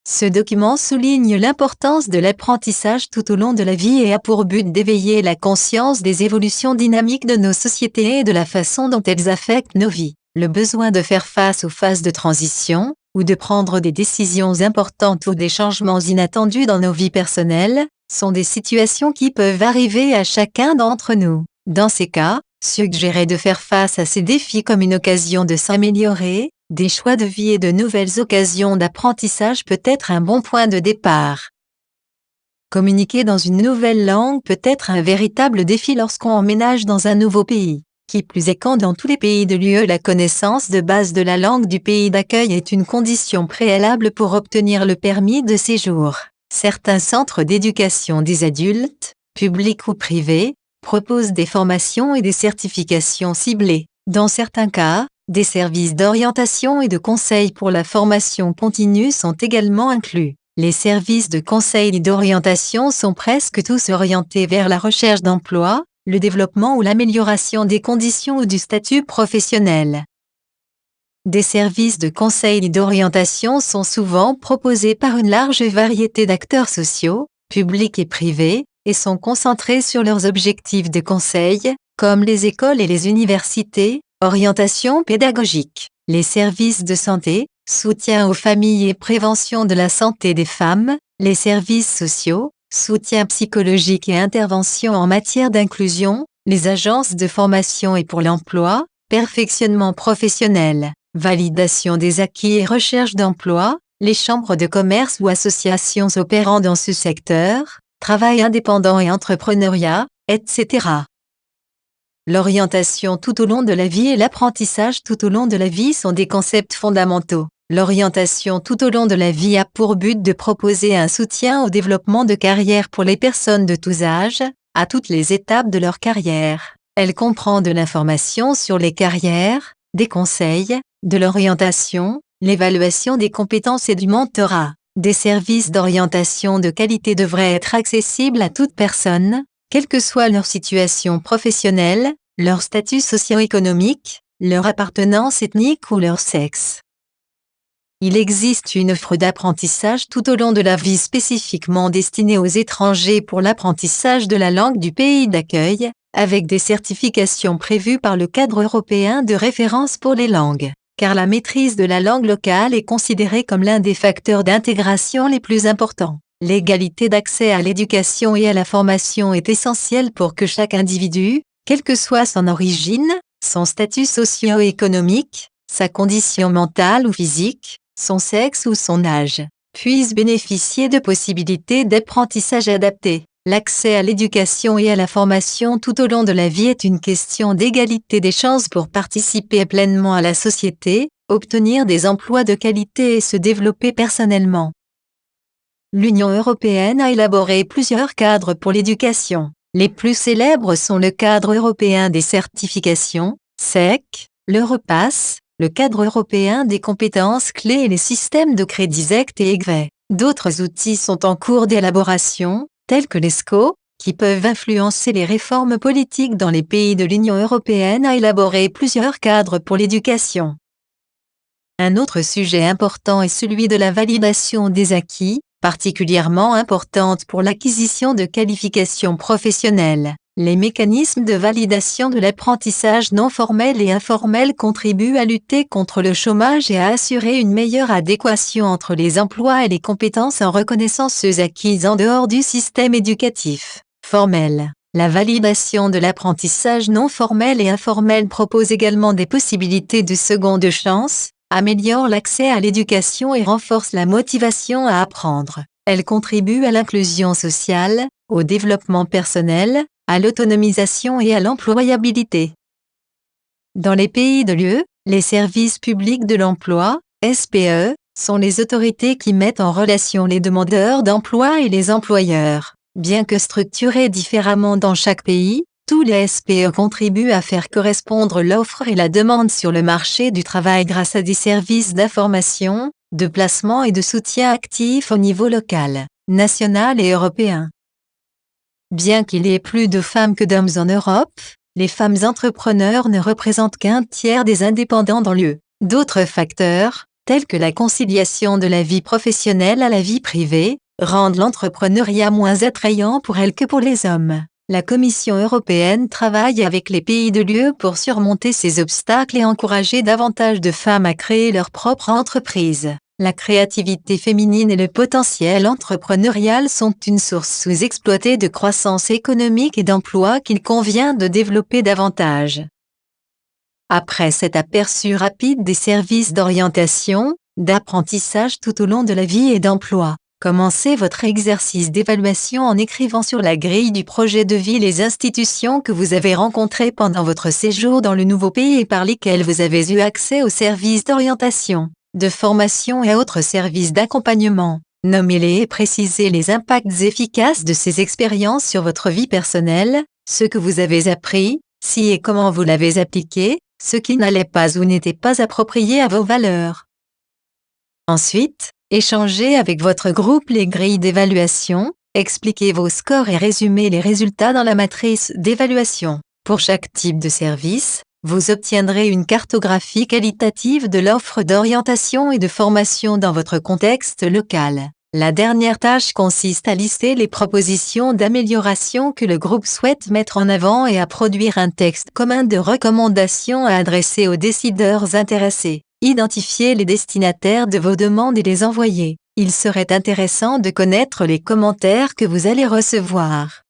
Ce document souligne l'importance de l'apprentissage tout au long de la vie et a pour but d'éveiller la conscience des évolutions dynamiques de nos sociétés et de la façon dont elles affectent nos vies. Le besoin de faire face aux phases de transition, ou de prendre des décisions importantes ou des changements inattendus dans nos vies personnelles, sont des situations qui peuvent arriver à chacun d'entre nous. Dans ces cas, suggérer de faire face à ces défis comme une occasion de s'améliorer, des choix de vie et de nouvelles occasions d'apprentissage peut être un bon point de départ. Communiquer dans une nouvelle langue peut être un véritable défi lorsqu'on emménage dans un nouveau pays. Qui plus est quand dans tous les pays de l'UE la connaissance de base de la langue du pays d'accueil est une condition préalable pour obtenir le permis de séjour. Certains centres d'éducation des adultes, publics ou privés, proposent des formations et des certifications ciblées. Dans certains cas, des services d'orientation et de conseil pour la formation continue sont également inclus. Les services de conseil et d'orientation sont presque tous orientés vers la recherche d'emploi, le développement ou l'amélioration des conditions ou du statut professionnel. Des services de conseil et d'orientation sont souvent proposés par une large variété d'acteurs sociaux, publics et privés, et sont concentrés sur leurs objectifs de conseil, comme les écoles et les universités, orientation pédagogique, les services de santé, soutien aux familles et prévention de la santé des femmes, les services sociaux, soutien psychologique et intervention en matière d'inclusion, les agences de formation et pour l'emploi, perfectionnement professionnel, validation des acquis et recherche d'emploi, les chambres de commerce ou associations opérant dans ce secteur, travail indépendant et entrepreneuriat, etc. L'orientation tout au long de la vie et l'apprentissage tout au long de la vie sont des concepts fondamentaux. L'orientation tout au long de la vie a pour but de proposer un soutien au développement de carrière pour les personnes de tous âges, à toutes les étapes de leur carrière. Elle comprend de l'information sur les carrières, des conseils, de l'orientation, l'évaluation des compétences et du mentorat. Des services d'orientation de qualité devraient être accessibles à toute personne, quelle que soit leur situation professionnelle, leur statut socio-économique, leur appartenance ethnique ou leur sexe. Il existe une offre d'apprentissage tout au long de la vie spécifiquement destinée aux étrangers pour l'apprentissage de la langue du pays d'accueil, avec des certifications prévues par le cadre européen de référence pour les langues, car la maîtrise de la langue locale est considérée comme l'un des facteurs d'intégration les plus importants. L'égalité d'accès à l'éducation et à la formation est essentielle pour que chaque individu, quelle que soit son origine, son statut socio-économique, sa condition mentale ou physique, son sexe ou son âge, puisse bénéficier de possibilités d'apprentissage adaptées. L'accès à l'éducation et à la formation tout au long de la vie est une question d'égalité des chances pour participer pleinement à la société, obtenir des emplois de qualité et se développer personnellement. L'Union européenne a élaboré plusieurs cadres pour l'éducation. Les plus célèbres sont le cadre européen des certifications, SEC, l'Europass, le cadre européen des compétences clés et les systèmes de crédits ECT et EGVE. D'autres outils sont en cours d'élaboration, tels que l'ESCO, qui peuvent influencer les réformes politiques dans les pays de l'Union européenne a élaboré plusieurs cadres pour l'éducation. Un autre sujet important est celui de la validation des acquis, particulièrement importante pour l'acquisition de qualifications professionnelles. Les mécanismes de validation de l'apprentissage non formel et informel contribuent à lutter contre le chômage et à assurer une meilleure adéquation entre les emplois et les compétences en reconnaissant ceux acquis en dehors du système éducatif formel. La validation de l'apprentissage non formel et informel propose également des possibilités de seconde chance, améliore l'accès à l'éducation et renforce la motivation à apprendre. Elle contribue à l'inclusion sociale, au développement personnel, à l'autonomisation et à l'employabilité. Dans les pays de l'UE, les services publics de l'emploi, SPE, sont les autorités qui mettent en relation les demandeurs d'emploi et les employeurs. Bien que structurés différemment dans chaque pays, tous les SPE contribuent à faire correspondre l'offre et la demande sur le marché du travail grâce à des services d'information, de placement et de soutien actifs au niveau local, national et européen. Bien qu'il y ait plus de femmes que d'hommes en Europe, les femmes entrepreneurs ne représentent qu'un tiers des indépendants dans l'UE. D'autres facteurs, tels que la conciliation de la vie professionnelle à la vie privée, rendent l'entrepreneuriat moins attrayant pour elles que pour les hommes. La Commission européenne travaille avec les pays de l'UE pour surmonter ces obstacles et encourager davantage de femmes à créer leur propre entreprise. La créativité féminine et le potentiel entrepreneurial sont une source sous-exploitée de croissance économique et d'emploi qu'il convient de développer davantage. Après cet aperçu rapide des services d'orientation, d'apprentissage tout au long de la vie et d'emploi, commencez votre exercice d'évaluation en écrivant sur la grille du projet de vie les institutions que vous avez rencontrées pendant votre séjour dans le nouveau pays et par lesquelles vous avez eu accès aux services d'orientation, de formation et autres services d'accompagnement. Nommez-les et précisez les impacts efficaces de ces expériences sur votre vie personnelle, ce que vous avez appris, si et comment vous l'avez appliqué, ce qui n'allait pas ou n'était pas approprié à vos valeurs. Ensuite, échangez avec votre groupe les grilles d'évaluation, expliquez vos scores et résumez les résultats dans la matrice d'évaluation. Pour chaque type de service, vous obtiendrez une cartographie qualitative de l'offre d'orientation et de formation dans votre contexte local. La dernière tâche consiste à lister les propositions d'amélioration que le groupe souhaite mettre en avant et à produire un texte commun de recommandations à adresser aux décideurs intéressés. Identifiez les destinataires de vos demandes et les envoyer. Il serait intéressant de connaître les commentaires que vous allez recevoir.